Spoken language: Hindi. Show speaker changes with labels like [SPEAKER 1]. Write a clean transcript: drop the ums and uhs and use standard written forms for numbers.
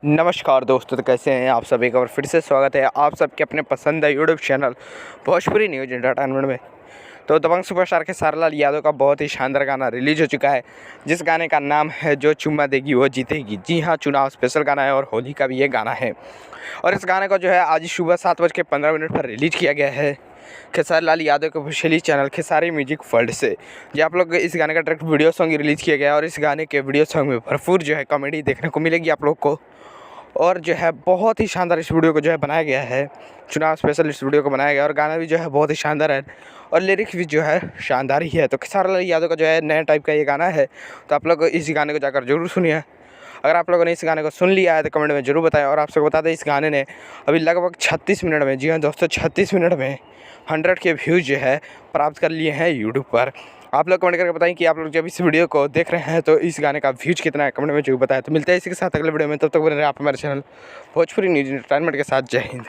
[SPEAKER 1] नमस्कार दोस्तों, तो कैसे हैं आप सब। एक बार फिर से स्वागत है आप सबके अपने पसंद है YouTube channel Bhojpuri news entertainment में। तो दबंग सुपरस्टार खेसारी लाल यादव का बहुत ही शानदार गाना रिलीज हो चुका है, जिस गाने का नाम है जो चुम्मा देगी वो जीतेगी। जी हाँ, चुनाव स्पेशल गाना है और होली का भी ये गाना है। और इस गाने को जो है आज सुबह 7:15 पर रिलीज किया गया है खेसारी लाल यादव के officially channel Khesari music world से। जी आप लोग इस गाने का डायरेक्ट वीडियो सॉन्ग रिलीज़ किया गया है और इस गाने के वीडियो सॉन्ग में भरपूर जो है कॉमेडी देखने को मिलेगी आप लोग को। और जो है बहुत ही शानदार इस वीडियो को जो है बनाया गया है, चुनाव स्पेशल इस वीडियो को बनाया गया और गाना भी जो है बहुत ही शानदार है और लिरिक्स भी जो है शानदार ही है। तो खेसारी लाल यादव का जो है नया टाइप का ये गाना है, तो आप लोग इस गाने को जाकर जरूर सुनिए। अगर आप लोगों ने इस गाने को सुन लिया है तो कमेंट में जरूर बताएं। और आप सबको बता दें, इस गाने ने अभी लगभग 36 मिनट में, जी हाँ दोस्तों 36 मिनट में 100 के व्यूज़ जो है प्राप्त कर लिए हैं यूट्यूब पर। आप लोग कमेंट करके बताएं कि आप लोग जब इस वीडियो को देख रहे हैं तो इस गाने का व्यूज़ कितना है, कमेंट में जरूर बताएं। तो मिलते हैं इसी के साथ अगले वीडियो में, तब तक बने रहे आप हमारे चैनल भोजपुरी न्यूज एंटरटेनमेंट के साथ। जय हिंद।